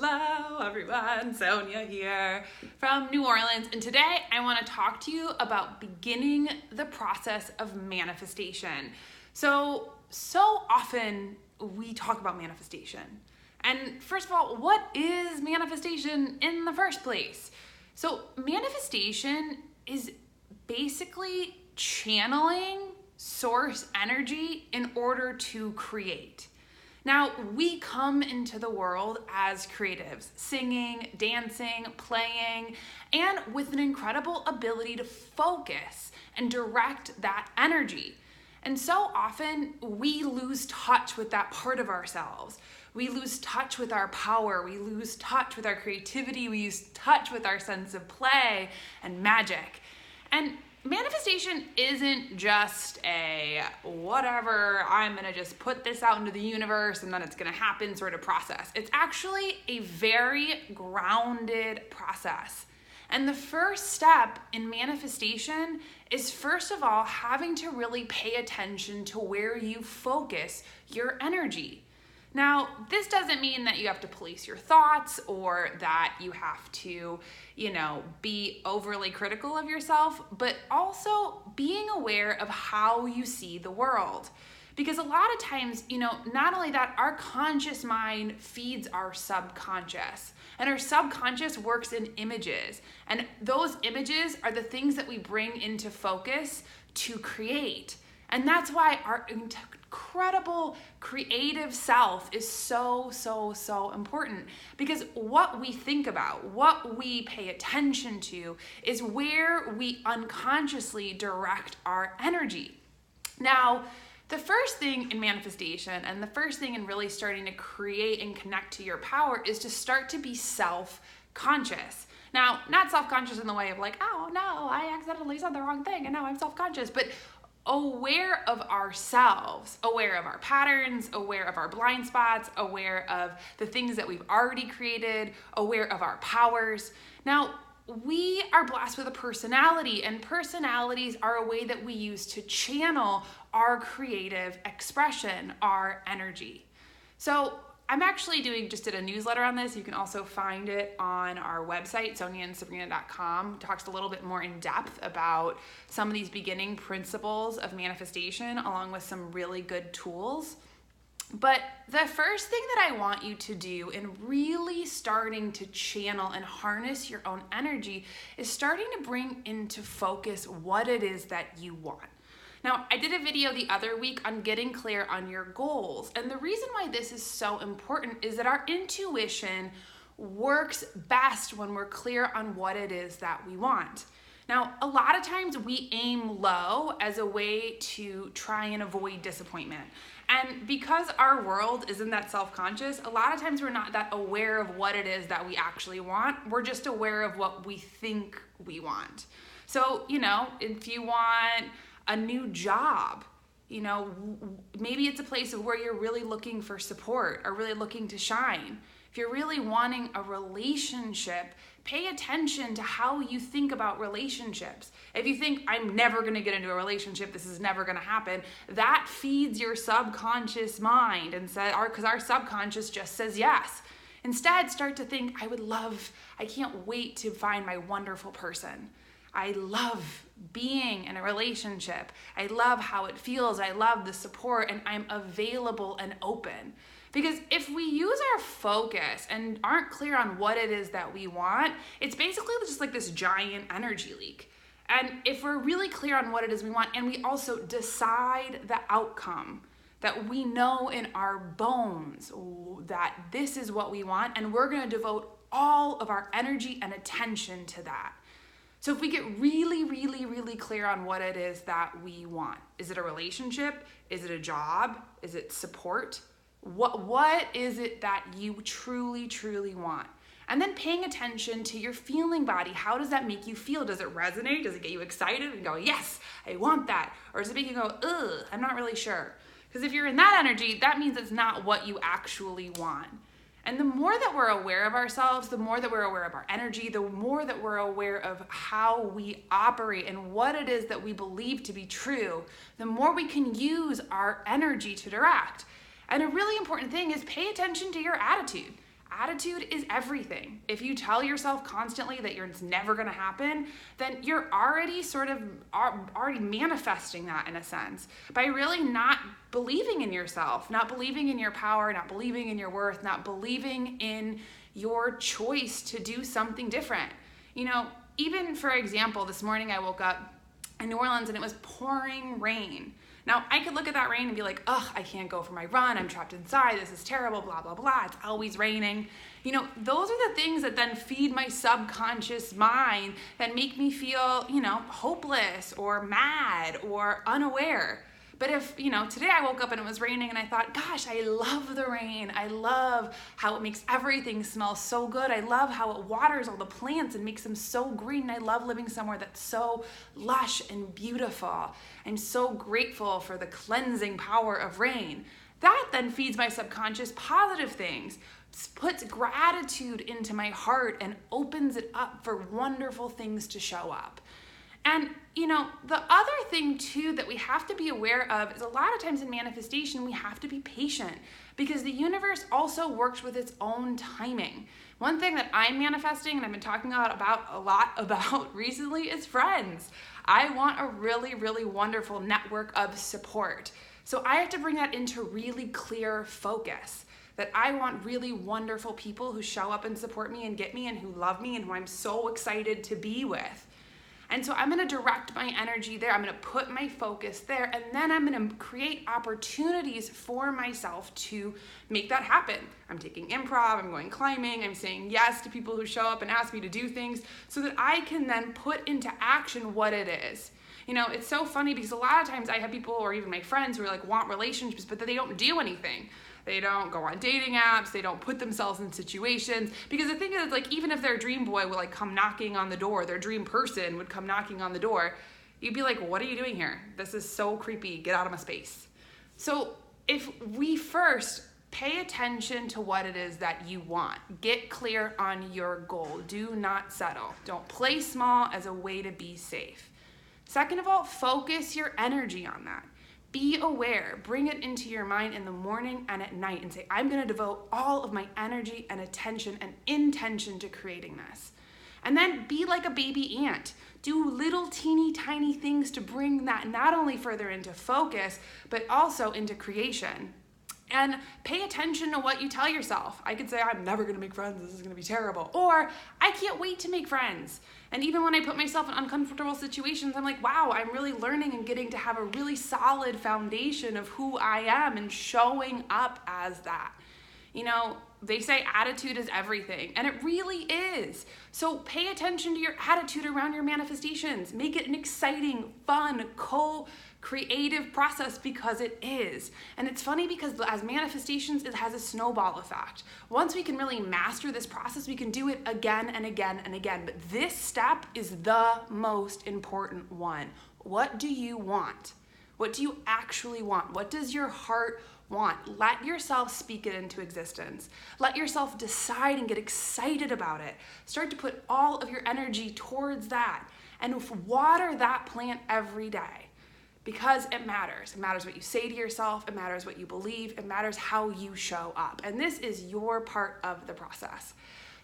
Hello everyone, Sonia here from New Orleans, and today I want to talk to you about beginning the process of manifestation. So often we talk about manifestation. And first of all, what is manifestation in the first place? So manifestation is basically channeling source energy in order to create. Now, we come into the world as creatives, singing, dancing, playing, and with an incredible ability to focus and direct that energy. And so often we lose touch with that part of ourselves. We lose touch with our power. We lose touch with our creativity. We lose touch with our sense of play and magic. And manifestation isn't just a whatever, I'm gonna just put this out into the universe and then it's gonna happen sort of process. It's actually a very grounded process. And the first step in manifestation is, first of all, having to really pay attention to where you focus your energy. Now, this doesn't mean that you have to police your thoughts or that you have to, be overly critical of yourself, but also being aware of how you see the world. Because a lot of times, not only that, our conscious mind feeds our subconscious, and our subconscious works in images. And those images are the things that we bring into focus to create. And that's why our incredible creative self is so important, because what we think about, what we pay attention to, is where we unconsciously direct our energy. Now, the first thing in manifestation and the first thing in really starting to create and connect to your power is to start to be self-conscious. Now, not self-conscious in the way of like, oh no, I accidentally said the wrong thing and now I'm self-conscious, but aware of ourselves, aware of our patterns, aware of our blind spots, aware of the things that we've already created, aware of our powers. Now, we are blessed with a personality, and personalities are a way that we use to channel our creative expression, our energy. So I'm actually just did a newsletter on this. You can also find it on our website, soniaandsabrina.com. It talks a little bit more in depth about some of these beginning principles of manifestation, along with some really good tools. But the first thing that I want you to do in really starting to channel and harness your own energy is starting to bring into focus what it is that you want. Now, I did a video the other week on getting clear on your goals. And the reason why this is so important is that our intuition works best when we're clear on what it is that we want. Now, a lot of times we aim low as a way to try and avoid disappointment. And because our world isn't that self-conscious, a lot of times we're not that aware of what it is that we actually want. We're just aware of what we think we want. So, if you want a new job, maybe it's a place of where you're really looking for support or really looking to shine. If you're really wanting a relationship, pay attention to how you think about relationships. If you think, I'm never going to get into a relationship, this is never going to happen, that feeds your subconscious mind, and because our subconscious just says yes. Instead, start to think, I can't wait to find my wonderful person. I love being in a relationship. I love how it feels. I love the support, and I'm available and open. Because if we use our focus and aren't clear on what it is that we want, it's basically just like this giant energy leak. And if we're really clear on what it is we want, and we also decide the outcome, that we know in our bones that this is what we want, and we're going to devote all of our energy and attention to that. So if we get really clear on what it is that we want, is it a relationship? Is it a job? Is it support? What is it that you truly want? And then paying attention to your feeling body. How does that make you feel? Does it resonate? Does it get you excited and go, yes, I want that? Or does it make you go, ugh, I'm not really sure? Because if you're in that energy, that means it's not what you actually want. And the more that we're aware of ourselves, the more that we're aware of our energy, the more that we're aware of how we operate and what it is that we believe to be true, the more we can use our energy to direct. And a really important thing is pay attention to your attitude. attitude is everything. If you tell yourself constantly that it's never going to happen, then you're already already manifesting that in a sense by really not believing in yourself, not believing in your power, not believing in your worth, not believing in your choice to do something different. Even for example, this morning I woke up in New Orleans and it was pouring rain. Now, I could look at that rain and be like, ugh, I can't go for my run. I'm trapped inside. This is terrible, blah, blah, blah. It's always raining. Those are the things that then feed my subconscious mind that make me feel, hopeless or mad or unaware. But if, today I woke up and it was raining and I thought, gosh, I love the rain. I love how it makes everything smell so good. I love how it waters all the plants and makes them so green. I love living somewhere that's so lush and beautiful. I'm so grateful for the cleansing power of rain. That then feeds my subconscious positive things, puts gratitude into my heart and opens it up for wonderful things to show up. And, the other thing too that we have to be aware of is a lot of times in manifestation, we have to be patient because the universe also works with its own timing. One thing that I'm manifesting and I've been talking a lot about recently is friends. I want a really, really wonderful network of support. So I have to bring that into really clear focus. That I want really wonderful people who show up and support me and get me and who love me and who I'm so excited to be with. And so I'm going to direct my energy there. I'm going to put my focus there. And then I'm going to create opportunities for myself to make that happen. I'm taking improv. I'm going climbing. I'm saying yes to people who show up and ask me to do things so that I can then put into action what it is. It's so funny because a lot of times I have people or even my friends who are want relationships, but they don't do anything. They don't go on dating apps. They don't put themselves in situations. Because the thing is, even if their dream boy would come knocking on the door, their dream person would come knocking on the door, you'd be like, what are you doing here? This is so creepy. Get out of my space. So if we first pay attention to what it is that you want, get clear on your goal. Do not settle. Don't play small as a way to be safe. Second of all, focus your energy on that. Be aware, bring it into your mind in the morning and at night and say, I'm going to devote all of my energy and attention and intention to creating this. And then be like a baby ant. Do little teeny tiny things to bring that not only further into focus, but also into creation. And pay attention to what you tell yourself. I could say, I'm never going to make friends. This is going to be terrible. Or I can't wait to make friends. And even when I put myself in uncomfortable situations, I'm like, wow, I'm really learning and getting to have a really solid foundation of who I am and showing up as that. They say attitude is everything, and it really is. So pay attention to your attitude around your manifestations. Make it an exciting, fun, creative process because it is. And it's funny because as manifestations, it has a snowball effect. Once we can really master this process, we can do it again and again and again. But this step is the most important one. What do you want? What do you actually want? What does your heart want? Let yourself speak it into existence. Let yourself decide and get excited about it. Start to put all of your energy towards that and water that plant every day because it matters. It matters what you say to yourself. It matters what you believe. It matters how you show up. And this is your part of the process.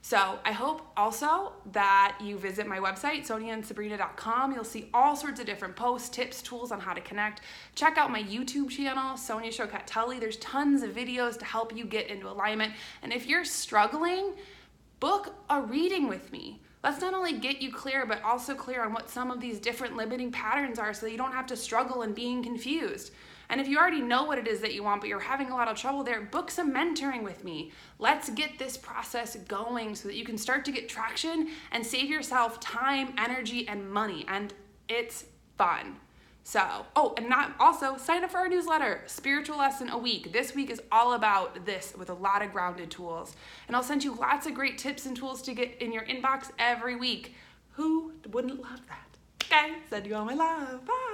So I hope also that you visit my website, soniaandsabrina.com. You'll see all sorts of different posts, tips, tools on how to connect. Check out my YouTube channel, Sonia Tully. There's tons of videos to help you get into alignment. And if you're struggling, book a reading with me. Let's not only get you clear, but also clear on what some of these different limiting patterns are so that you don't have to struggle and being confused. And if you already know what it is that you want, but you're having a lot of trouble there, book some mentoring with me. Let's get this process going so that you can start to get traction and save yourself time, energy, and money. And it's fun. So, sign up for our newsletter, Spiritual Lesson a Week. This week is all about this with a lot of grounded tools. And I'll send you lots of great tips and tools to get in your inbox every week. Who wouldn't love that? Okay, send you all my love. Bye.